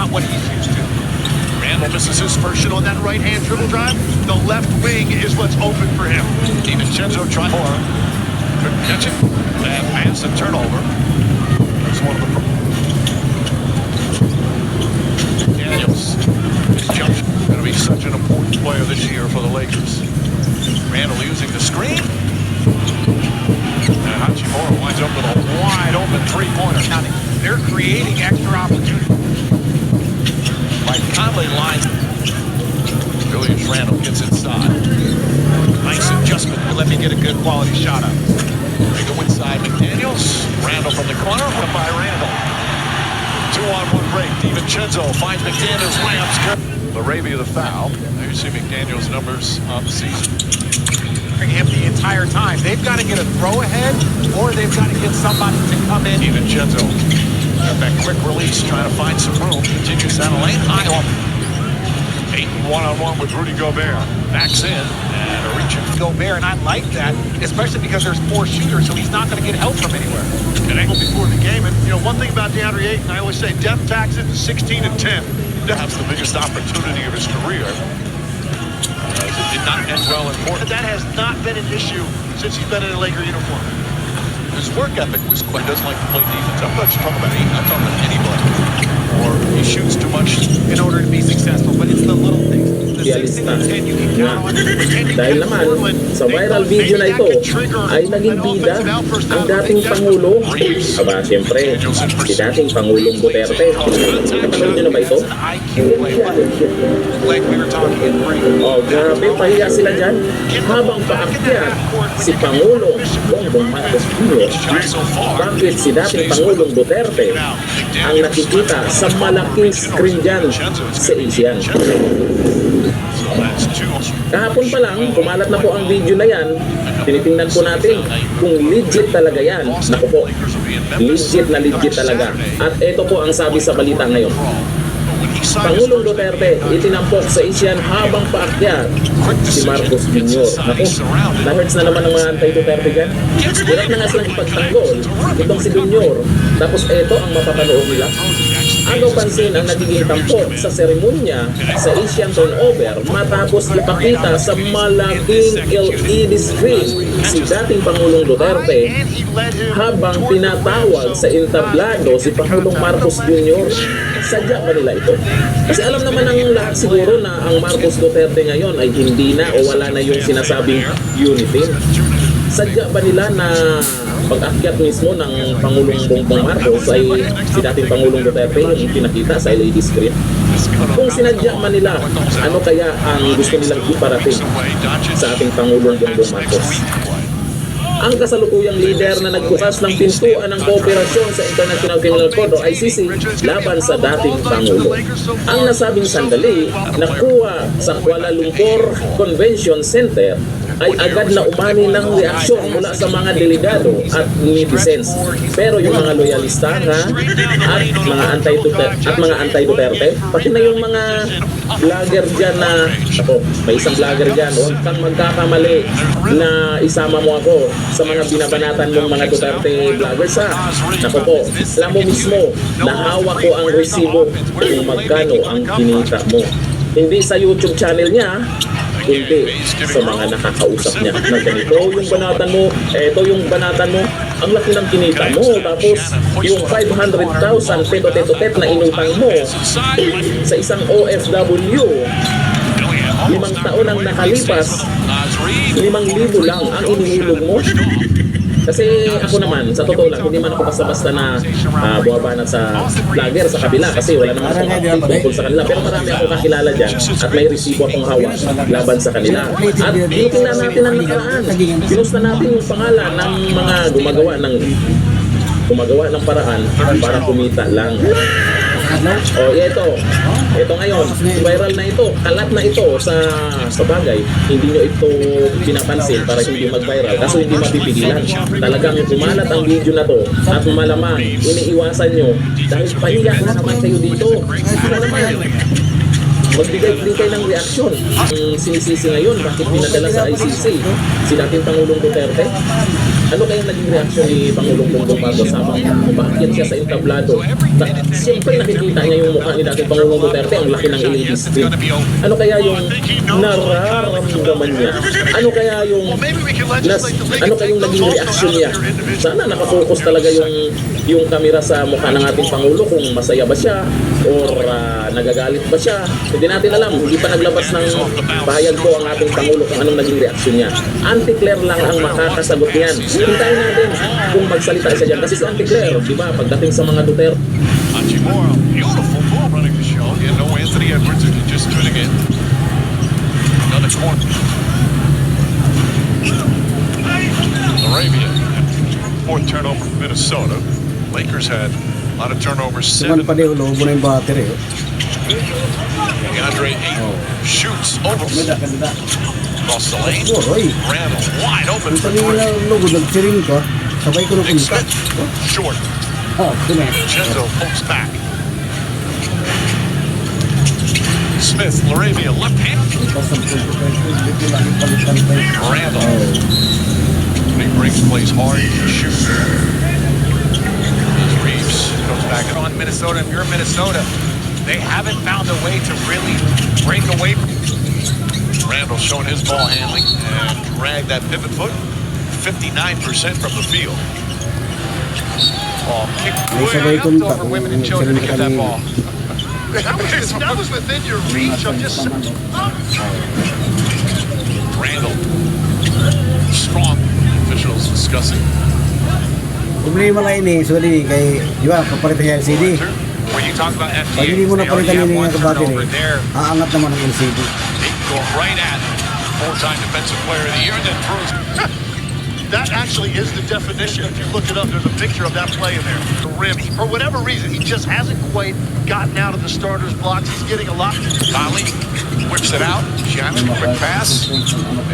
not what he's used to. Randall misses his first shot on that right-hand dribble drive. The left wing is what's open for him. DiVincenzo trying for couldn't catch it. And pass and turnover. That's one of the Daniels. His jump going to be such an important player this year for the Lakers. Randall using the screen. And Hachimura winds up with a wide-open three-pointer. Now they're creating extra opportunity. Like Conley lines. Julius Randle gets inside. Nice adjustment. Let me get a good quality shot up. They go inside McDaniels. Randle from the corner. Went by Randle. 2-on-1 break. DiVincenzo finds McDaniels. Rams. Arabia the foul. There you see McDaniels' numbers on the season. Him the entire time. They've got to get a throw ahead, or they've got to get somebody to come in. DiVincenzo got that quick release, trying to find some room. Continues down the lane. High on. 8 1-on-1 with Rudy Gobert. Backs in and a reach. Gobert, and I like that, especially because there's 4 shooters, so he's not going to get help from anywhere. And angle before the game, and one thing about DeAndre Ayton, I always say, depth tax it to 16 and 10. That's the biggest opportunity of his career. It did not end well in Portland. That has not been an issue since he's been in a Laker uniform. His work ethic was quite. Doesn't like to play defense. I'm not just talking about Ayton. I'm talking about anybody. Or he shoots too much in order to be successful. But it's the little things. The 16 and 10 you can count on. Dahil naman, sa viral video na ito, ay naging bida ang dating Pangulo. Aba, siyempre, si dating Pangulong Duterte. Kapatid nyo na ba ito? Oh, grabe, pahiya sila dyan. Habang paakyat, si Pangulong Bongbong Marcos Jr. Bakit si dating Pangulong Duterte ang nakikita sa malaking screen dyan sa Asian? Kahapon pa lang, kumalat na po ang video na yan. Tinitingnan po natin kung legit talaga yan. Naku po, legit na legit talaga. At ito po ang sabi sa balita ngayon. Pangulong Duterte itinampok sa Asian habang paakyat si Marcos Jr. Naku, na-hurts na naman ang mga anti-Duterte dyan. Hirap na nga silang ipagtanggol itong si Jr. Tapos ito ang mapapanood nila. Agaw pansin ang nagiging tampok sa seremonya sa Asian turnover matapos ipakita sa malaking LED screen si dating Pangulong Duterte habang tinatawag sa entablado si Pangulong Marcos Jr. Sadya ba nila ito? Kasi alam naman ng lahat siguro na ang Marcos Duterte ngayon ay hindi na o wala na yung sinasabing unity. Sadya ba nila na pag-akyat mismo ng Pangulong Bongbong Marcos ay si dating Pangulong Duterte yung pinakita sa LED screen? Kung sinadya man nila, ano kaya ang gusto nilang iparating sa ating Pangulong Bongbong Marcos? Ang kasalukuyang leader na nagbukas ng pintuan ng kooperasyon sa International Criminal Court o ICC laban sa dating Pangulo. Ang nasabing sandali nakuha sa Kuala Lumpur Convention Center ay agad na umani ng reaksyon mula sa mga delegado at netizens. Pero yung mga loyalista nga at mga anti-Duterte, pati na yung mga vlogger dyan na, ako, may isang vlogger dyan, huwag kang magkakamali na isama mo ako sa mga binabanatan mong mga Duterte vloggers ha. Ako po, alam mo mismo, nahawak ko ang resibo kung magkano ang kinita mo. Hindi sa YouTube channel niya, kundi sa mga nakakausap niya na ganito yung banatan mo, eto yung banatan mo, ang laki ng kinita mo, tapos yung 500,000 teto-teto-tet na inutang mo sa isang OFW, 5 taon ang nakalipas, 5,000 lang ang inihulog mo. Kasi ako naman, sa totoo lang, hindi man ako basta-basta na bumabanat sa vlogger sa kabila kasi wala naman akong tungkol sa kanila. Pero marami akong kakilala dyan at may resibo akong hawak laban sa kanila. At tinutingnan natin ang nakaraan. Pinusta natin yung pangalan ng mga gumagawa ng paraan para kumita lang. O ito ngayon, viral na ito, kalat na ito sa bagay. Hindi nyo ito pinapansin para hindi mag-viral kasi hindi mapipigilan. Talagang kumalat ang video na to at malamang iniiwasan nyo dahil pahiya na naman kayo dito. Ano naman? magbigay din kayo ng reaksyon. Ang sinisisi ngayon, bakit pinadala sa ICC si dating Pangulong Duterte? Ano kaya naging reaksyon ni Pangulong Bongbong Marcos habang bakit siya sa entablado? Siyempre nakikita niya yung mukha ni dating Pangulong Duterte, ang laki ng inyong district. Ano kaya yung nararamdaman niya? Ano kaya yung ano kayong naging reaksyon niya? Sana nakafocus talaga yung kamera sa mukha ng ating Pangulo kung masaya ba siya or nagagalit ba siya. Hindi natin alam. Hindi pa naglabas ng pahayag po ang ating Pangulo kung anong naging reaksyon niya. Auntie Claire lang ang makakasagot niyan. Hintayin natin kung magsalita siya dyan. Kasi si Auntie Claire, di ba, pagdating sa mga Duterte, Hachimura, beautiful ball running the show. Yeah, no Anthony Edwards just tuning in. Another corner. Arabia, fourth turnover for Minnesota. Lakers had a lot of turnovers. Tuman pa din, ulobo na yung battery. DeAndre Ayton shoots over. Across the lane. Roy. Randall wide open Kung for kanina three. ng logo, nag-cheering ko, sabay ko na Nick kumita. Smith, short. Oh, tunan. Chenzo pokes back. Smith, Laravia, left hand. Randall. He brings plays hard, shoots. As Reeves goes back on Minnesota. If you're in Minnesota, they haven't found a way to really break away. Randall showing his ball handling and drag that pivot foot 59% from the field. Ball kicked way up over women and children to get that ball. That was within your reach. I'm just Randall. Strong. Officials discussing. Problema lang ini, sorry, kay, di ba, kapalit ang LCD. Where you talk about Pag FTA, hindi mo they already napalitan have yun one yung kabattery, turnover there. aangat naman ang LCD. Go right at four-time defensive player of the year and then throws. That actually is the definition. If you look it up, there's a picture of that play in there. The rim, for whatever reason, he just hasn't quite gotten out of the starter's blocks. He's getting a lot. Conley whips it out. Shannon, quick pass. And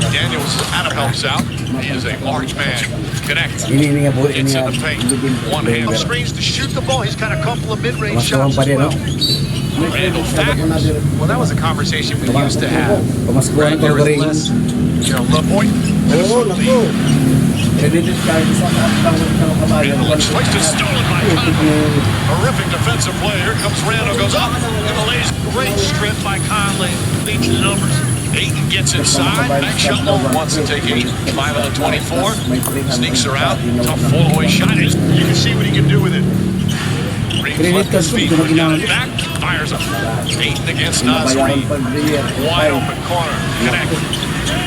Daniels helps out. He is a large man. Connect. Ini nga po, ini Gets in nga. the paint. One hand. Screens to shoot the ball. He's got a couple of mid-range Mas naman shots pa as rin, no? well. Randall Factors. Well, that was a conversation we used to have. Pamaskuhan There ko was rin. less, You know, love point. Oo, naku. Credited kahit sa kabayan. Randall looks like it's stolen by Conley. Horrific defensive play. Here comes Randall. Goes up. And the lays. Great strip by Conley. Leads the numbers. Ayton gets inside. Back shot low. Wants to take 8. 5 of the 24. Sneaks her out. Tough fall-away shot. You can see what he can do with it. Reeves Credit left his card feet. ko, kung Down ginamit. and back. Fires up. Ayton against Nas Reed. Wide open corner. Connect.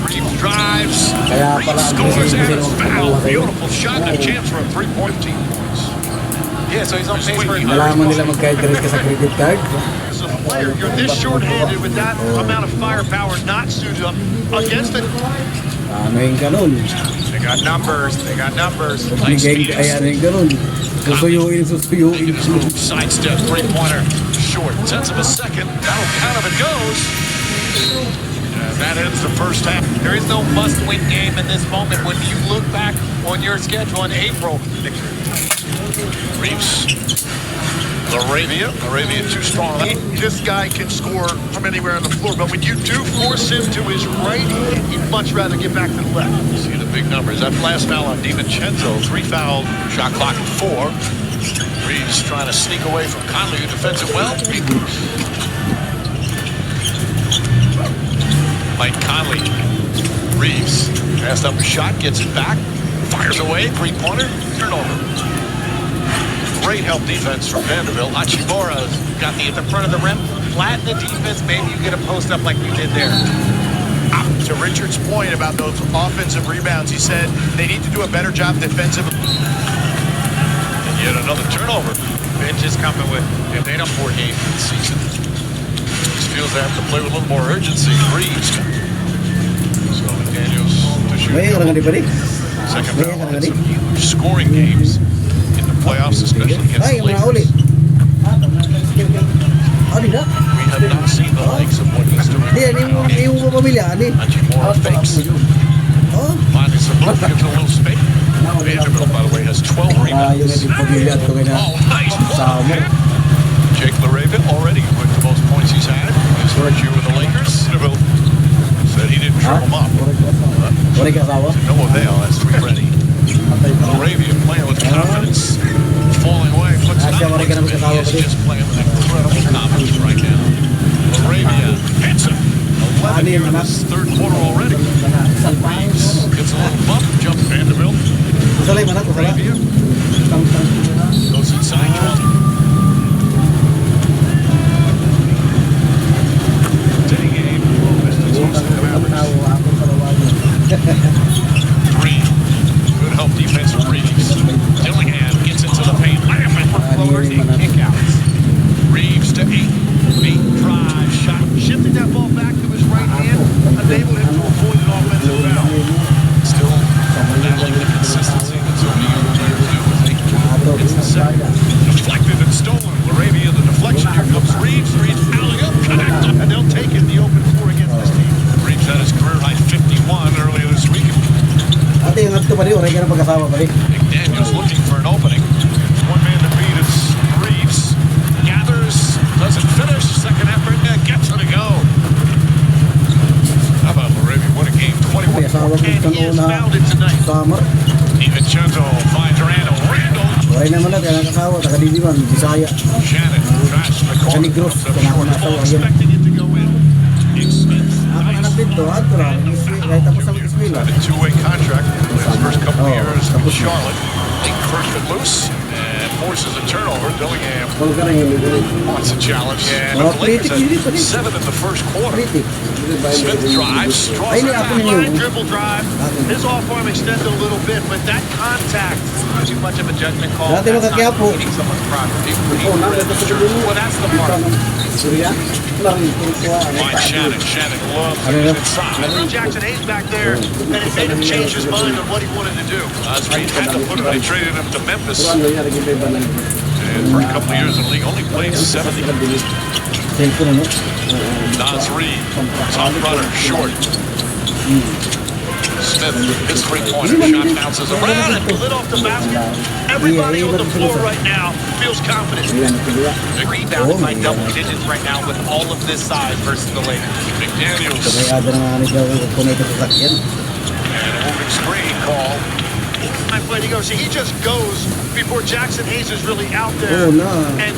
Reeves drives. Kaya Reeves pala ang scores busy and kasi it's ng foul. pagkuha sa'yo. Beautiful shot and a chance for a 3-point team points. Yeah, so he's on pace for Malaman nila magka-credit ka sa credit card. As a player, you're this short-handed with that amount of firepower not suited up against it. Ano yung ganun? They got numbers. They got numbers. Nice Bigay speed. ay ano yung ganun? Susuyuin. Making his move. Sidestep. 3-pointer. Short. Sends him a second. That'll count if it goes. And that ends the first half. There is no must-win game in this moment. When you look back on your schedule in April, Reeves. Laravia too strong. This guy can score from anywhere on the floor, but when you do force him to his right, he'd much rather get back to the left. See the big numbers. That last foul on DiVincenzo. 3 fouled. Shot clock at 4. Reeves trying to sneak away from Conley, who defends it well. Mike Conley. Reeves passed up a shot, gets it back, fires away, 3-pointer, turnover. Great help defense from Vanderbilt. Hachimura's got at the front of the rim, flatten the defense, maybe you get a post-up like we did there. To Richard's point about those offensive rebounds, he said they need to do a better job defensively. and yet another turnover. Bench is coming with, if they don't 4 games in the season. These fields have to play with a little more urgency. Reeves. So Daniels to shoot. May ka lang di ba rin? Second May foul ka in lang di. some huge scoring games in the playoffs, especially against Ay, the mga uli. Lakers. Ano na? We have not seen the likes of what he's doing. Hindi, hindi mo pamilya. Hachimura fakes. Oh, Finding some room, gives a little space. Vanderbilt, by the way, has 12 yung rebounds. ating pamilya at kung na. Oh, nice. Sama. Jake Laravia already with the most points he's had. He's hurt you trip him up. Wala ka asawa? No avail. That's three ready. Arabia playing with confidence. Falling away. Puts it Asya, on. wala ka naman kasama He is pa din. just playing with incredible confidence right now. Arabia hits him. 11 here in this third quarter already. Reeves gets a little bump. Jump Vanderbilt. Masalay man ako, sala. Arabia goes inside. Day game. Pistons hosting the Mavericks. Green. Good help defense from Reeves. Dillingham gets into the paint. Layman for floaters and kickouts. Reeves to 8. 8 drive shot. Shifting that ball back to his right hand enabled him to avoid an offensive foul. Still battling the consistency that so many young players do as they it's the second. Deflected and stolen. Arabia, the deflection. Here comes Reeves. Reeves alley up. Connect. And they'll take it in the open floor against this team. Reeves had his career high 51 earlier this week. Ate, yung agto pa rin, wala ka na pag-asawa pa rin. McDaniel's looking for an opening. One man to beat is Reeves. Gathers, doesn't finish. Second effort, gets it to go. How about Arabia? What a game. May 21. asawa ko And he itong has found it tonight. summer. DiVincenzo finds Randall. Randall. Wala naman na, kaya nakasawa, taga-Diliman, Bisaya. Shannon drives from the corner. Negros, Comes up kailangan short. na Ball asawa yan. Expecting it to go in. Nick Smith. Ako anak dito, ato lang, kahit tapos sa mag-eskwela. Signed a two-way contract. His first couple Oh, years with tapos na. Charlotte. Late first but loose and forces a turnover. Dillingham Huwag ka rin yung wants a challenge. And Oh, the Lakers pretty cute, had pretty. 7 in the first quarter. pretty. Smith drives, draws Ay, it ako back. yun. Line dribble drive. His off arm extended a little bit, but that contact. Too much of a judgment call. Dati That's mga Quiapo. not hitting someone's property. Well, that's the part. Surya? Finds Shannon. Shannon loves Ano it yun? inside. Jackson Hayes back there, and it made him change his mind on what he wanted to do. Reed had to put it. They traded him to Memphis. And for a couple of years in the league, only played 70. Cellphone, ano? Nas Reed, top runner, short. Smith, his three-pointer shot bounces around and Lit off the basket. Everybody on the floor right now feels confident. The rebounding by double digits right now with all of this size versus the Lakers. McDaniels Sabay ada na nga nito kung ito sa sakyan. and a moving screen call. I play to go. See, he just goes before Jackson Hayes is really out there. Oo na. And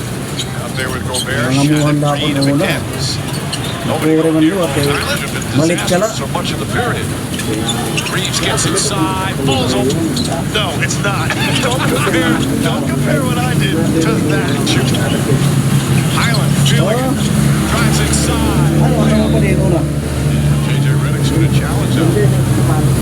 Out there with Gobert, Mga Shannon, muhanda Reed, pa and muna. McDaniels. Nobody Puro man knew doon, Long ate. Island had been Malit ka disastrous so much of the period. Reeves gets inside, falls over. no, it's not. Don't compare what I did to that. Highland feeling it. Drives inside. Ano pa rin una? JJ Redick's going to challenge him.